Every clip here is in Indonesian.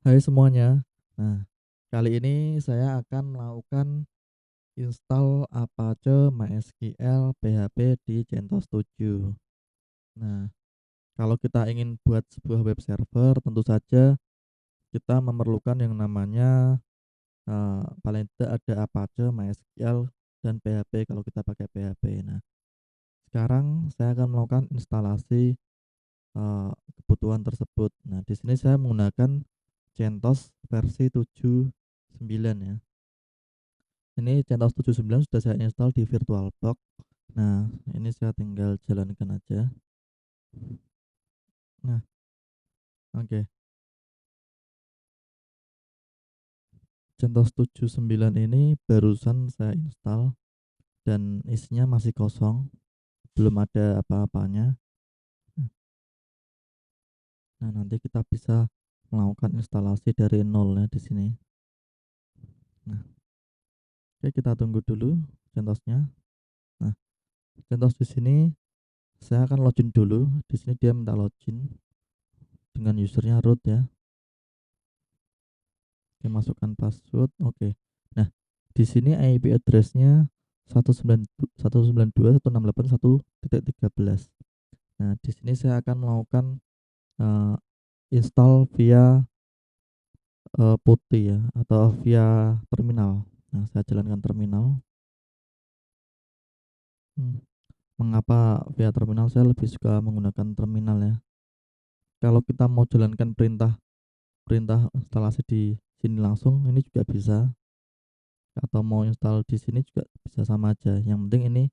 Hai semuanya. Nah, kali ini saya akan melakukan install Apache MySQL PHP di CentOS 7. Nah, kalau kita ingin buat sebuah web server, tentu saja kita memerlukan yang namanya paling tidak ada Apache, MySQL, dan PHP kalau kita pakai PHP. Nah, sekarang saya akan melakukan instalasi kebutuhan tersebut. Nah, di sini saya menggunakan CentOS versi 7.9 ya. Ini CentOS 7.9 sudah saya install di VirtualBox. Nah, ini saya tinggal jalankan aja. Nah, oke. CentOS 7.9 ini barusan saya install dan isinya masih kosong, belum ada apa-apanya. Nah, nanti kita bisa melakukan instalasi dari nol ya di sini. Nah, oke, kita tunggu dulu CentOS-nya. Nah, CentOS di sini saya akan login dulu. Di sini dia minta login dengan usernya root ya. Oke, masukkan password. Oke. Nah, di sini IP address-nya 192.168.1.13. Nah, di sini saya akan melakukan eh, install via PuTTY ya atau via terminal. Nah, saya jalankan terminal. Hmm, Mengapa via terminal? Saya lebih suka menggunakan terminal ya. Kalau kita mau jalankan perintah perintah instalasi di sini langsung, ini juga bisa. Atau mau install di sini juga bisa sama aja. Yang penting ini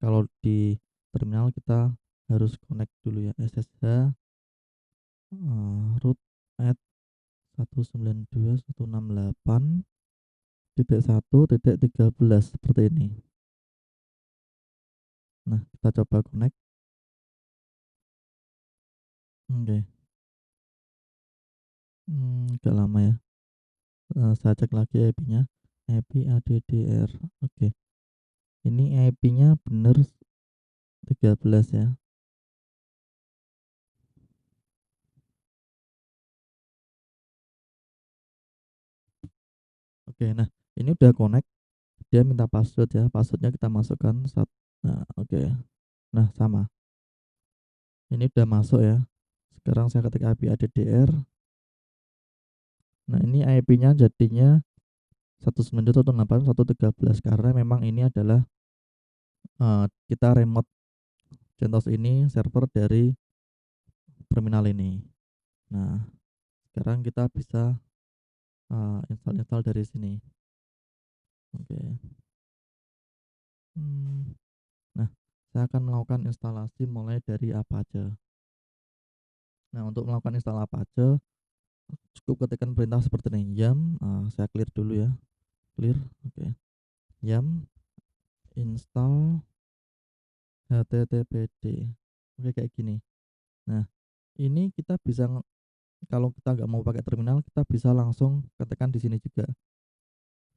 kalau di terminal kita harus connect dulu ya SSH root at 192.168.1.13 seperti ini. Nah, kita coba connect. Oke. Agak lama ya. Saya cek lagi IP-nya. IP ADDR. Oke. Ini IP-nya benar 13 ya. Oke, nah ini udah connect. Dia minta password ya. Passwordnya kita masukkan nah, oke. Nah, sama. Ini udah masuk ya. Sekarang saya ketik IP ADDR. Nah, ini IP-nya jadinya 192.168.1.13 karena memang ini adalah kita remote CentOS ini server dari terminal ini. Nah, sekarang kita bisa install-install dari sini. Oke. Nah, saya akan melakukan instalasi mulai dari Apache. Nah, untuk melakukan install Apache, cukup ketikkan perintah seperti ini. Yum, saya clear dulu ya. Clear, oke. Yum install httpd. Oke, kayak gini. Nah, ini kita bisa kalau kita nggak mau pakai terminal, kita bisa langsung ketikkan di sini juga.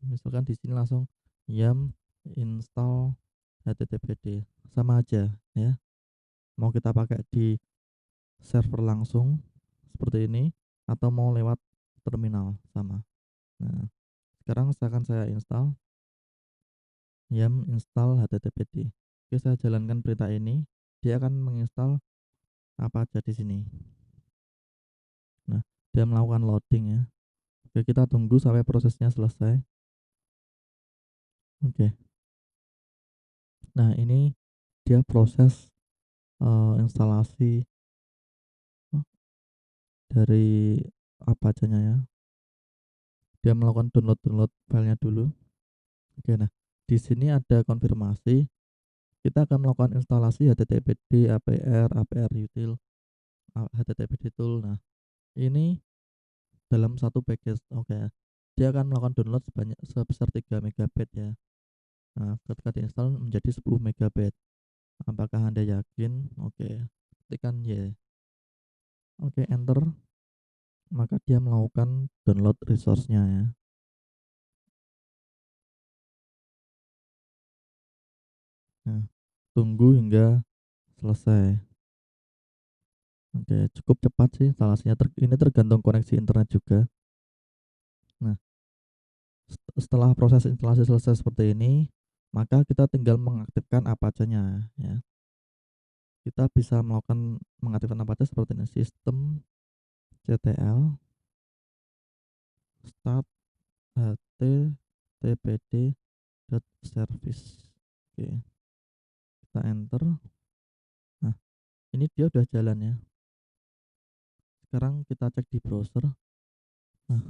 Misalkan di sini langsung yum install httpd. Sama aja ya. Mau kita pakai di server langsung seperti ini atau mau lewat terminal sama. Nah, sekarang akan saya install yum install httpd. Oke, saya jalankan perintah ini, dia akan menginstal apa aja di sini. Nah, dia melakukan loading ya. Oke, kita tunggu sampai prosesnya selesai. Oke. Nah, ini dia proses instalasi eh, dari apa ajanya ya. Dia melakukan download filenya dulu. Oke, nah di sini ada konfirmasi. Kita akan melakukan instalasi httpd apr util httpd tool. Nah, ini dalam satu package. Oke. Dia akan melakukan download sebesar 3 MB ya. Nah, ketika diinstal menjadi 10 MB. Apakah Anda yakin? Oke. Tekan Y. Oke, enter. Maka dia melakukan download resource-nya ya. Nah, tunggu hingga selesai. Oke, cukup cepat sih instalasinya. Ini tergantung koneksi internet juga. setelah proses instalasi selesai seperti ini, maka kita tinggal mengaktifkan Apache-nya ya. Kita bisa melakukan mengaktifkan Apache seperti ini, sistem ctl start httpd.service. Oke, kita enter. Nah, ini dia udah jalan ya. Sekarang kita cek di browser. Nah,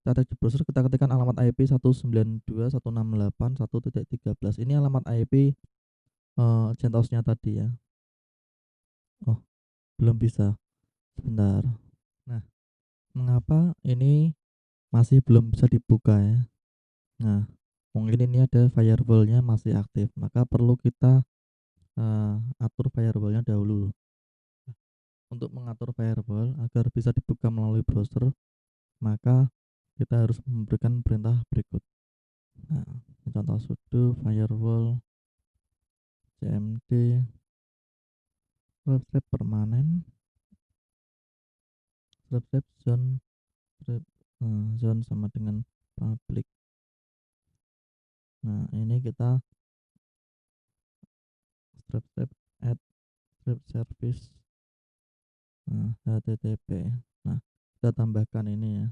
kita cek di browser, kita ketikkan alamat IP 192.168.1.13. Ini alamat IP CentOS-nya tadi ya. Oh, belum bisa. Sebentar. Nah, mengapa ini masih belum bisa dibuka ya? Nah, mungkin ini ada firewall-nya masih aktif, maka perlu kita atur firewall-nya dahulu. Untuk mengatur firewall agar bisa dibuka melalui browser, maka kita harus memberikan perintah berikut. Nah, contoh sudo firewall cmd strip permanen strip zone zone sama dengan public. Nah, ini kita strip add strip service http. Nah, kita tambahkan ini ya.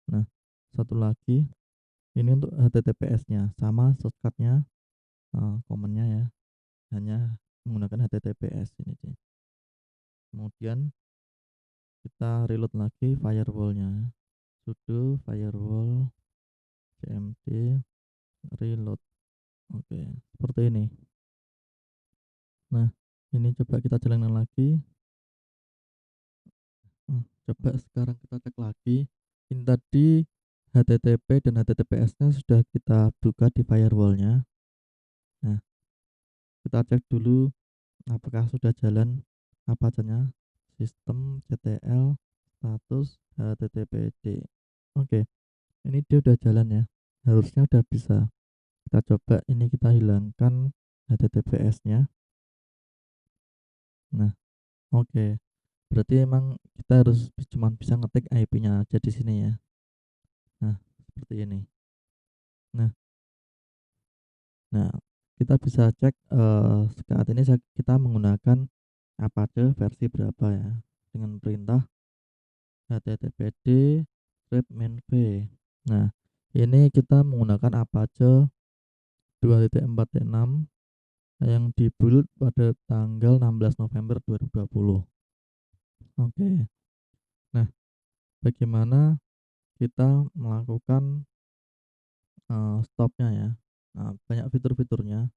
Nah, satu lagi ini untuk HTTPS-nya sama shortcut-nya, command-nya ya, hanya menggunakan HTTPS ini sih. Kemudian kita reload lagi firewall-nya, sudo firewall cmd reload. Oke, seperti ini. Nah, ini coba kita jalankan lagi. Coba sekarang kita cek lagi. Ini tadi HTTP dan HTTPS-nya sudah kita buka di firewall-nya. Nah, kita cek dulu apakah sudah jalan Apache-nya, sistem ctl status httpd. Oke, ini dia udah jalan ya. Harusnya udah bisa. Kita coba ini, kita hilangkan HTTPS-nya. Nah, oke. Berarti emang kita harus cuma bisa ngetik IP-nya aja di sini ya. Nah, seperti ini. Nah, nah, kita bisa cek saat ini kita menggunakan Apache versi berapa ya, dengan perintah httpd strip mainv. Nah, ini kita menggunakan Apache 2.4.6 yang dibuild pada tanggal 16 November 2020. Oke. Nah, bagaimana kita melakukan stopnya ya? Nah, banyak fitur-fiturnya.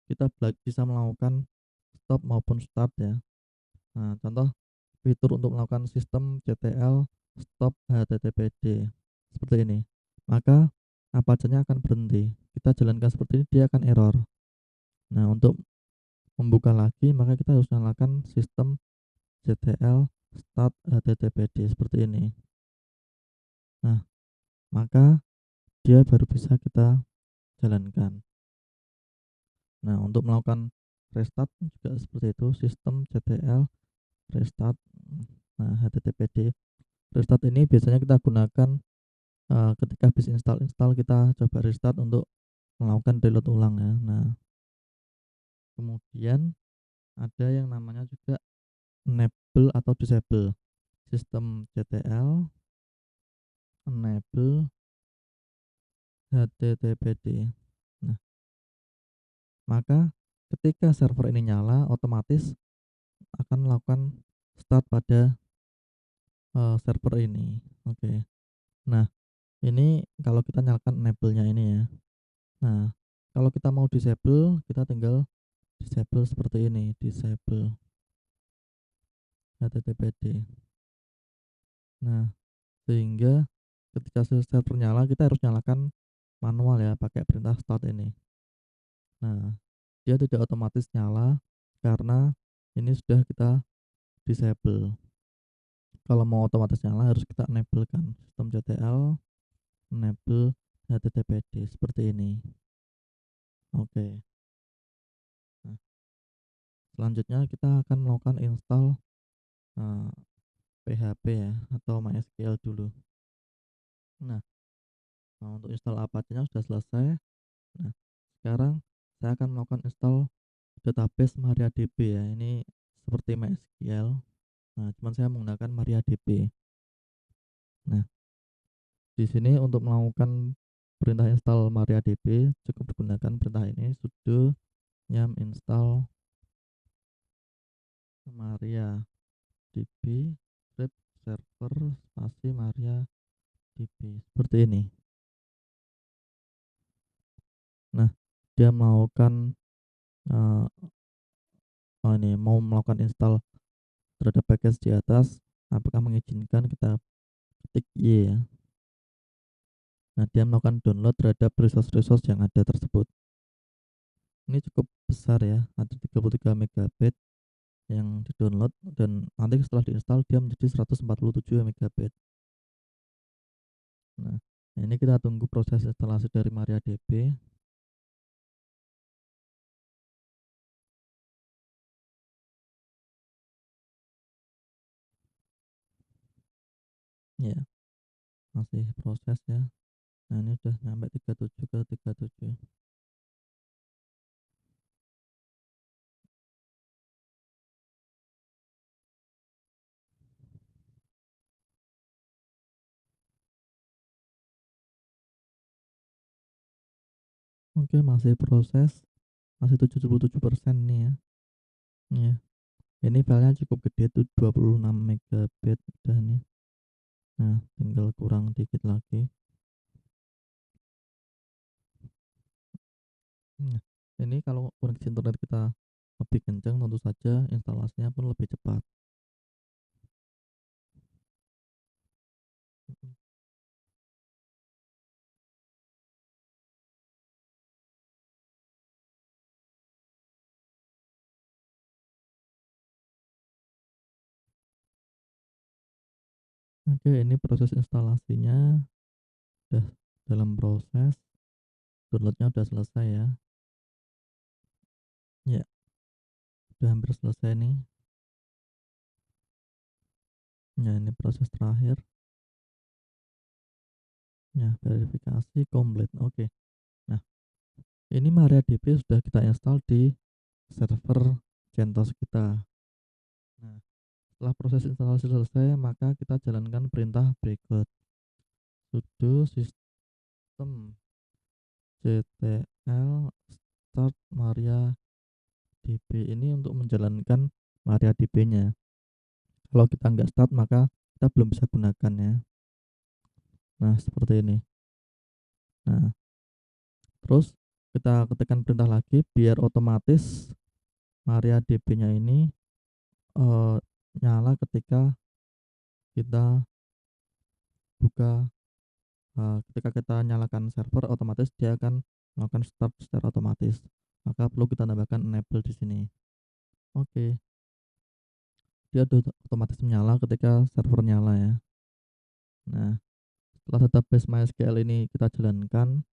Kita bisa melakukan stop maupun start ya. Nah, contoh fitur untuk melakukan sistem CTL stop HTTPD seperti ini. Maka Apache-nya akan berhenti. Kita jalankan seperti ini, dia akan error. Nah, untuk membuka lagi maka kita harus nyalakan sistem CTL start HTTPD seperti ini. Nah, maka dia baru bisa kita jalankan. Nah, untuk melakukan restart juga seperti itu, sistem CTL restart. Nah, HTTPD restart ini biasanya kita gunakan ketika habis install kita coba restart untuk melakukan reload ulang ya. Nah, kemudian ada yang namanya juga enable atau disable sistem CTL enable HTTPD. Nah, maka ketika server ini nyala, otomatis akan melakukan start pada server ini. Oke. Nah, ini kalau kita nyalakan enable-nya ini ya. Nah, kalau kita mau disable, kita tinggal disable seperti ini, disable HTTPD. Nah, sehingga ketika server nyala, kita harus nyalakan manual ya, pakai perintah start ini. Nah, dia tidak otomatis nyala karena ini sudah kita disable. Kalau mau otomatis nyala harus kita enable kan, sistem CTL enable HTTPD seperti ini. Oke. Nah, selanjutnya kita akan melakukan install PHP ya atau MySQL dulu. Nah, Nah, untuk install Apache-nya sudah selesai. Nah, sekarang saya akan melakukan install database MariaDB ya. Ini seperti MySQL. Nah, cuman saya menggunakan MariaDB. Nah, di sini untuk melakukan perintah install MariaDB cukup digunakan perintah ini sudo yum install MariaDB script server spasi MariaDB seperti ini. Nah, dia melakukan eh, ini mau melakukan install terhadap package di atas. Apakah mengizinkan, kita ketik Y ya. Nah, dia melakukan download terhadap resource-resource yang ada tersebut. Ini cukup besar ya, ada 33 MB yang di-download, dan nanti setelah diinstal dia menjadi 147 MB. Nah, ini kita tunggu proses instalasi dari MariaDB. Ya, masih proses ya. Nah, ini udah nyampe 37 ke 37. Oke, masih proses, masih 77% nih ya. Ya, ini filenya cukup gede tuh, 26 MB udah nih. Nah, tinggal kurang dikit lagi. Nah, ini kalau koneksi internet kita lebih kencang, tentu saja instalasinya pun lebih cepat. Oke, ini proses instalasinya udah dalam proses, downloadnya udah selesai ya. Ya, udah hampir selesai nih. Ya, ini proses terakhir. Ya, verifikasi komplit. Oke. Nah, ini MariaDB sudah kita install di server CentOS kita. Nah, setelah proses instalasi selesai, maka kita jalankan perintah berikut. Sudo system ctl start MariaDB, ini untuk menjalankan MariaDB-nya. Kalau kita nggak start, maka kita belum bisa gunakan ya. Nah, seperti ini. Nah, terus kita ketikkan perintah lagi biar otomatis MariaDB-nya ini eh, nyala ketika kita buka. Ketika kita nyalakan server, otomatis dia akan melakukan start secara otomatis. Maka perlu kita tambahkan enable di sini. Oke, dia udah otomatis menyala ketika server nyala ya. Nah, setelah database MySQL ini kita jalankan,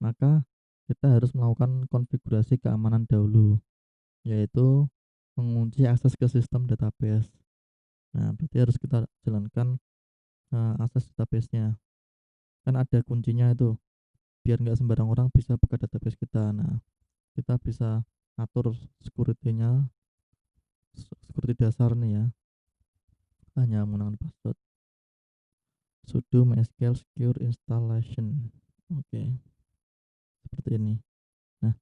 maka kita harus melakukan konfigurasi keamanan dahulu, yaitu mengunci akses ke sistem database. Nah, berarti harus kita jalankan akses database-nya. Kan ada kuncinya itu, biar nggak sembarang orang bisa buka database kita. Nah, kita bisa atur security-nya, security dasar nih ya, hanya menggunakan password sudo mysql secure installation. Oke, seperti ini. Nah,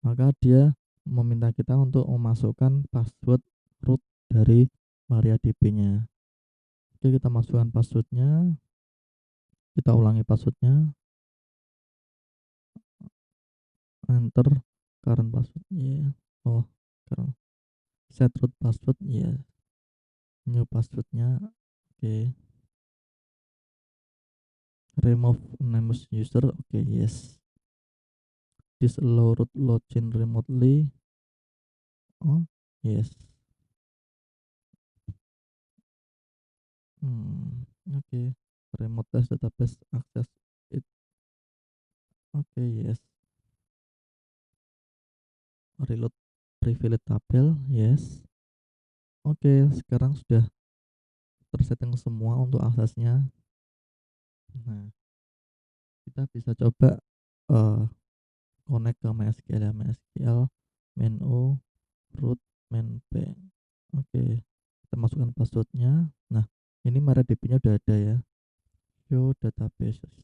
maka dia meminta kita untuk memasukkan password root dari MariaDB-nya. Oke, kita masukkan passwordnya, kita ulangi passwordnya, enter current password ya. Oh, current set root password ya, new passwordnya. Oke, remove anonymous user. Oke, yes. Disallow root login remotely. Oh, yes. Oke. Remote test database access it. Oke, yes. Reload privilege tabel, yes. Oke, sekarang sudah tersetting semua untuk aksesnya. Nah, kita bisa coba, eee, connect ke MySQL ya, MySQL main o root main bank. Oke, kita masukkan password-nya. Nah, ini MariaDB-nya udah ada ya, show databases.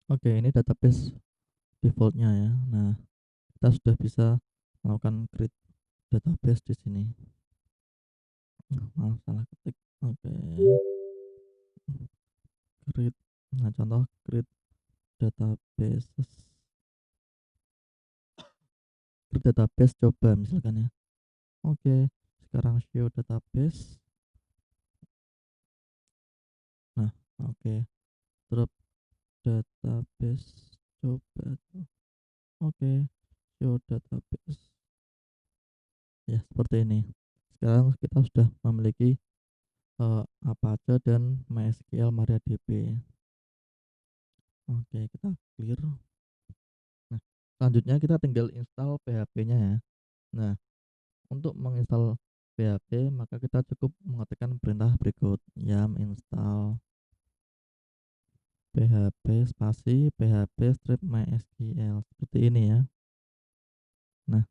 Oke, ini database default-nya ya. Nah, kita sudah bisa melakukan create database di sini. Maaf salah ketik. Oke, create. Nah, contoh create databases. Create database coba misalkan ya. Oke, sekarang show database. Nah, oke. Drop database coba tuh. Oke, show database. Ya, seperti ini. Sekarang kita sudah memiliki Apache dan MySQL MariaDB. Oke, kita clear. Nah, selanjutnya kita tinggal install PHP-nya ya. Nah, untuk menginstal PHP maka kita cukup mengetikkan perintah berikut yum install php spasi php strip mysql seperti ini ya. Nah,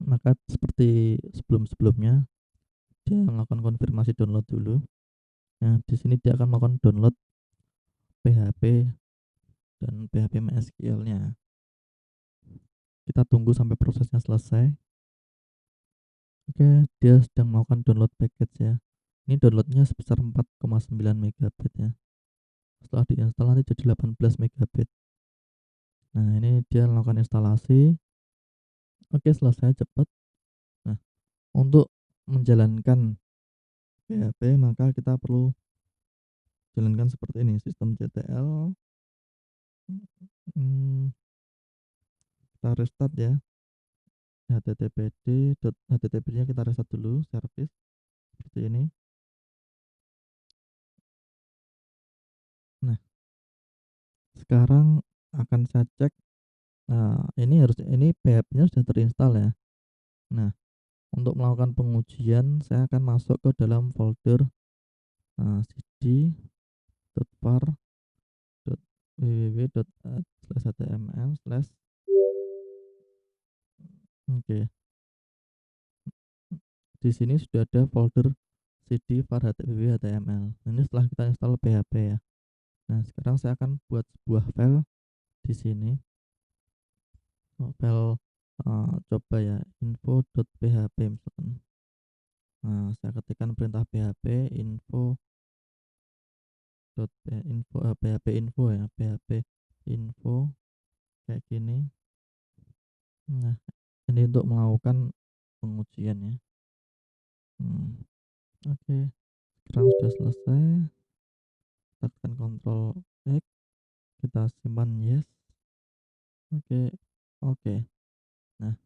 maka seperti sebelum-sebelumnya dia melakukan konfirmasi download dulu. Nah, di sini dia akan melakukan download PHP dan PHP MySQL-nya. Kita tunggu sampai prosesnya selesai. Oke, dia sedang melakukan download package ya. Ini downloadnya sebesar 4,9 megabit ya. Setelah diinstal nanti jadi 18 megabit. Nah, ini dia melakukan instalasi. Oke, selesai cepat. Nah, untuk menjalankan PHP maka kita perlu jalankan seperti ini, sistemctl. Hmm, kita restart ya. HTTPD.http-nya kita restart dulu, service seperti ini. Nah, sekarang akan saya cek. Nah, ini PHP-nya sudah terinstall ya. Nah, untuk melakukan pengujian saya akan masuk ke dalam folder cd.var.www.html/. Oke, di sini sudah ada folder cd var html. Ini setelah kita install PHP ya. Nah, sekarang saya akan buat sebuah file di sini. File coba ya info.php misalkan. Nah, saya ketikkan perintah php info php info ya, php info kayak gini. Nah, ini untuk melakukan pengujian ya. Oke, sekarang sudah selesai. Tekan Ctrl X, kita simpan yes. Oke, oke. Nah,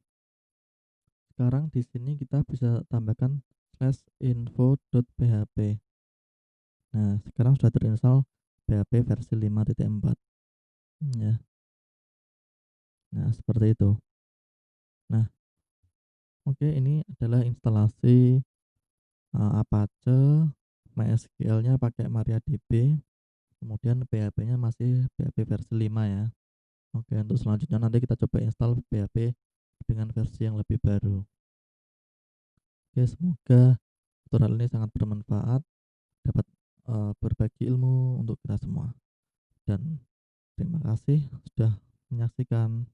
sekarang di sini kita bisa tambahkan /info.php. Nah, sekarang sudah terinstall PHP versi 5.4. Ya. Nah, seperti itu. Nah, oke, ini adalah instalasi Apache, MySQL-nya pakai MariaDB, kemudian PHP-nya masih PHP versi 5 ya. Oke, untuk selanjutnya nanti kita coba install PHP dengan versi yang lebih baru. Oke, semoga tutorial ini sangat bermanfaat, dapat berbagi ilmu untuk kita semua. Dan terima kasih sudah menyaksikan.